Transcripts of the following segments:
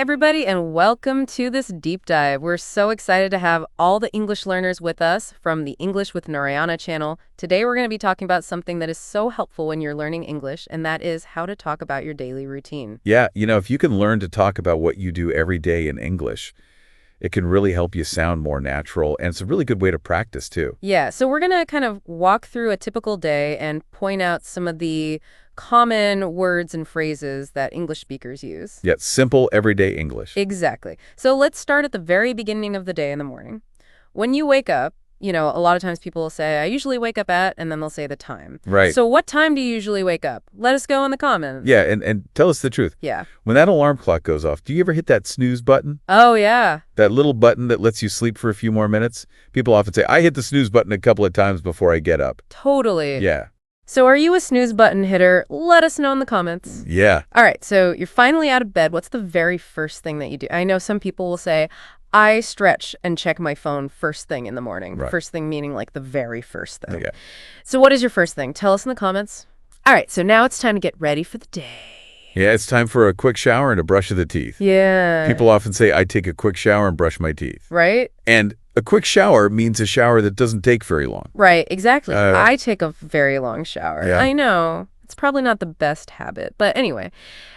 everybody, and welcome to this deep dive. We're so excited to have all the English learners with us from the English with Narayana channel. Today, we're going to be talking about something that is so helpful when you're learning English, and that is how to talk about your daily routine. Yeah, if you can learn to talk about what you do every day in English, it can really help you sound more natural, and it's a really good way to practice, too. Yeah, so we're going to kind of walk through a typical day and point out some of the common words and phrases that English speakers use. Yeah, simple, everyday English. Exactly. So let's start at the very beginning of the day in the morning. When you wake up, a lot of times people will say, I usually wake up at, and then they'll say the time. Right. So what time do you usually wake up? Let us know in the comments. Yeah, and tell us the truth. Yeah. When that alarm clock goes off, do you ever hit that snooze button? Oh, yeah. That little button that lets you sleep for a few more minutes? People often say, I hit the snooze button a couple of times before I get up. Totally. Yeah. So are you a snooze button hitter? Let us know in the comments. Yeah. All right, so you're finally out of bed. What's the very first thing that you do? I know some people will say, I stretch and check my phone first thing in the morning. Right. First thing meaning like the very first thing. Yeah. So what is your first thing? Tell us in the comments. All right, so now it's time to get ready for the day. Yeah, it's time for a quick shower and a brush of the teeth. Yeah. People often say, I take a quick shower and brush my teeth. Right? And a quick shower means a shower that doesn't take very long. Right, exactly. I take a very long shower. Yeah. I know. It's probably not the best habit. But anyway,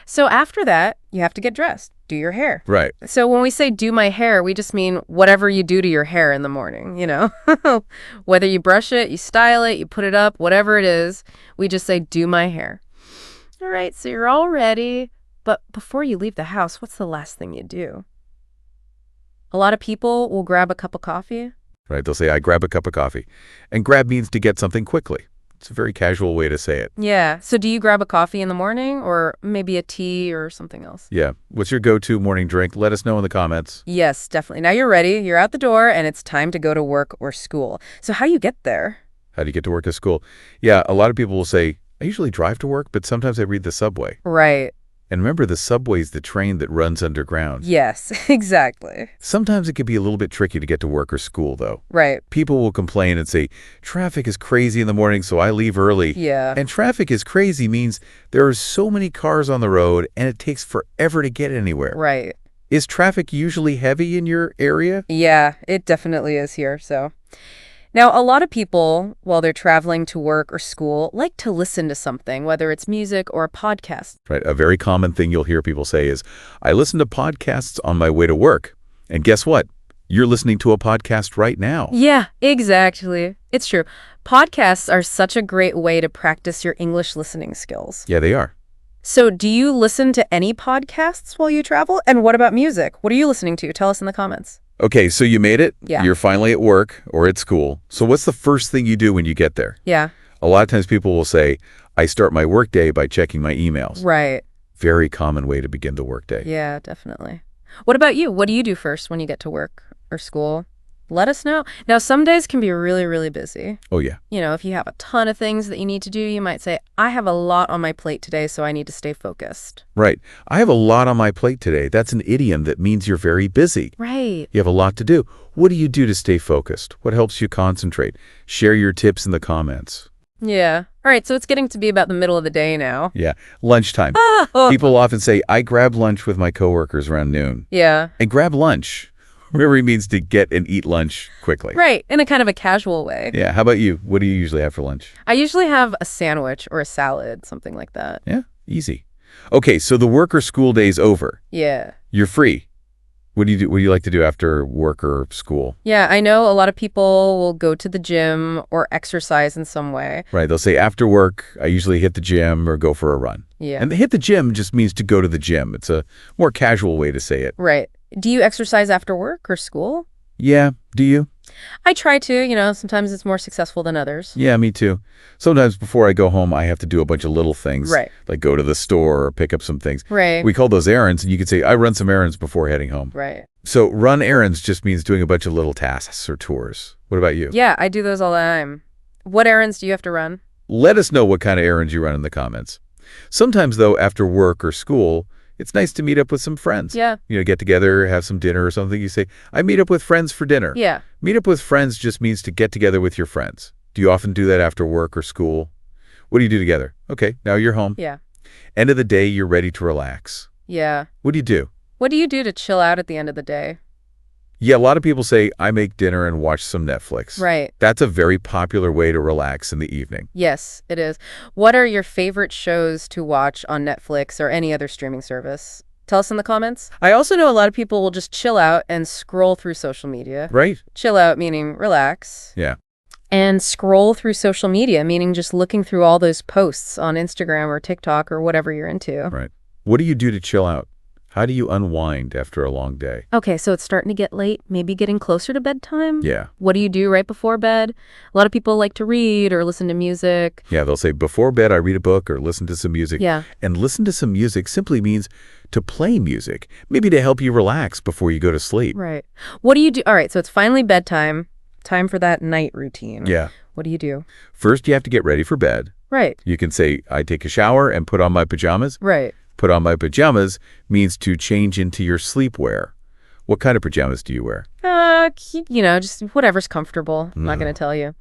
so after that, you have to get dressed, do your hair. Right. So when we say do my hair, we just mean whatever you do to your hair in the morning, Whether you brush it, you style it, you put it up, whatever it is, we just say do my hair. All right, so you're all ready. But before you leave the house, what's the last thing you do? A lot of people will grab a cup of coffee. Right. They'll say, I grab a cup of coffee. And grab means to get something quickly. It's a very casual way to say it. Yeah. So do you grab a coffee in the morning or maybe a tea or something else? Yeah. What's your go-to morning drink? Let us know in the comments. Yes, definitely. Now you're ready. You're out the door and it's time to go to work or school. So how do you get there? How do you get to work at school? Yeah, a lot of people will say, I usually drive to work, but sometimes I read the subway. Right. And remember, the subway's the train that runs underground. Yes, exactly. Sometimes it can be a little bit tricky to get to work or school, though. Right. People will complain and say, traffic is crazy in the morning, so I leave early. Yeah. And traffic is crazy means there are so many cars on the road, and it takes forever to get anywhere. Right. Is traffic usually heavy in your area? Yeah, it definitely is here, so. Now, a lot of people, while they're traveling to work or school, like to listen to something, whether it's music or a podcast. Right. A very common thing you'll hear people say is, I listen to podcasts on my way to work. And guess what? You're listening to a podcast right now. Yeah, exactly. It's true. Podcasts are such a great way to practice your English listening skills. Yeah, they are. So do you listen to any podcasts while you travel? And what about music? What are you listening to? Tell us in the comments. Okay, so you made it. Yeah. You're finally at work or at school. So what's the first thing you do when you get there? Yeah. A lot of times people will say, I start my workday by checking my emails. Right. Very common way to begin the workday. Yeah, definitely. What about you? What do you do first when you get to work or school? Let us know. Now, some days can be really, really busy. Oh, yeah. If you have a ton of things that you need to do, you might say, I have a lot on my plate today, so I need to stay focused. Right. I have a lot on my plate today. That's an idiom that means you're very busy. Right. You have a lot to do. What do you do to stay focused? What helps you concentrate? Share your tips in the comments. Yeah. All right, so it's getting to be about the middle of the day now. Yeah. Lunchtime. People often say, I grab lunch with my coworkers around noon. Yeah. And grab lunch really means to get and eat lunch quickly. Right, in a kind of a casual way. Yeah. How about you? What do you usually have for lunch? I usually have a sandwich or a salad, something like that. Yeah. Easy. Okay, so the work or school day's over. Yeah. You're free. What do you do? What do you like to do after work or school? Yeah, I know a lot of people will go to the gym or exercise in some way. Right. They'll say after work, I usually hit the gym or go for a run. Yeah. And hit the gym just means to go to the gym. It's a more casual way to say it. Right. Do you exercise after work or school? Yeah. Do you? I try to, sometimes it's more successful than others. Yeah, me too. Sometimes before I go home, I have to do a bunch of little things. Right. Like go to the store or pick up some things. Right. We call those errands, and you could say, I run some errands before heading home. Right. So run errands just means doing a bunch of little tasks or tours. What about you? Yeah, I do those all the time. What errands do you have to run? Let us know what kind of errands you run in the comments. Sometimes, though, after work or school, it's nice to meet up with some friends. Yeah. Get together, have some dinner or something. You say, I meet up with friends for dinner. Yeah. Meet up with friends just means to get together with your friends. Do you often do that after work or school? What do you do together? Okay, now you're home. Yeah. End of the day, you're ready to relax. Yeah. What do you do? What do you do to chill out at the end of the day? Yeah, a lot of people say, I make dinner and watch some Netflix. Right. That's a very popular way to relax in the evening. Yes, it is. What are your favorite shows to watch on Netflix or any other streaming service? Tell us in the comments. I also know a lot of people will just chill out and scroll through social media. Right? Chill out meaning relax. Yeah. And scroll through social media, meaning just looking through all those posts on Instagram or TikTok or whatever you're into. Right. What do you do to chill out? How do you unwind after a long day? Okay, so it's starting to get late, maybe getting closer to bedtime. Yeah. What do you do right before bed? A lot of people like to read or listen to music. Yeah, they'll say, before bed, I read a book or listen to some music. Yeah. And listen to some music simply means to play music, maybe to help you relax before you go to sleep. Right. What do you do? All right, so it's finally bedtime, time for that night routine. Yeah. What do you do? First, you have to get ready for bed. Right. You can say, I take a shower and put on my pajamas. Right. Put on my pajamas means to change into your sleepwear. What kind of pajamas do you wear? Just whatever's comfortable. I'm not going to tell you.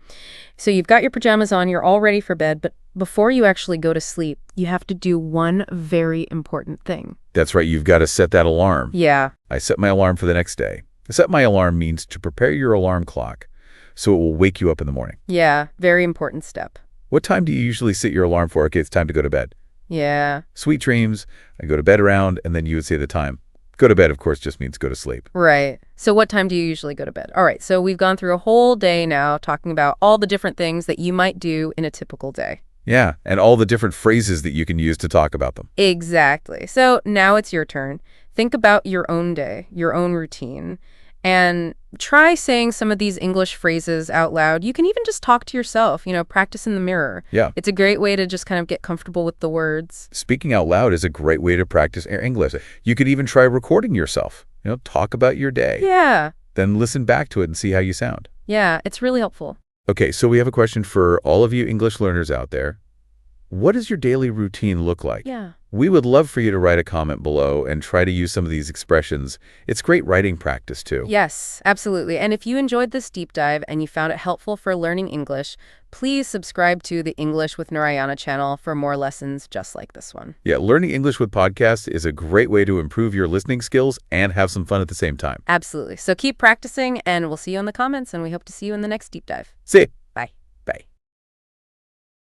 So you've got your pajamas on, you're all ready for bed, but before you actually go to sleep, you have to do one very important thing. That's right, you've got to set that alarm. Yeah. I set my alarm for the next day. Set my alarm means to prepare your alarm clock so it will wake you up in the morning. Yeah, very important step. What time do you usually set your alarm for? Okay, it's time to go to bed. Yeah. Sweet dreams. I go to bed around, and then you would say the time. Go to bed, of course, just means go to sleep. Right. So what time do you usually go to bed? All right, so we've gone through a whole day now talking about all the different things that you might do in a typical day. Yeah, and all the different phrases that you can use to talk about them. Exactly. So now it's your turn. Think about your own day, your own routine, and try saying some of these English phrases out loud. You can even just talk to yourself, practice in the mirror. Yeah. It's a great way to just kind of get comfortable with the words. Speaking out loud is a great way to practice English. You could even try recording yourself. Talk about your day. Yeah. Then listen back to it and see how you sound. Yeah, it's really helpful. Okay, so we have a question for all of you English learners out there. What does your daily routine look like? Yeah. We would love for you to write a comment below and try to use some of these expressions. It's great writing practice, too. Yes, absolutely. And if you enjoyed this deep dive and you found it helpful for learning English, please subscribe to the English with Narayana channel for more lessons just like this one. Yeah, learning English with podcasts is a great way to improve your listening skills and have some fun at the same time. Absolutely. So keep practicing, and we'll see you in the comments, and we hope to see you in the next deep dive. See ya.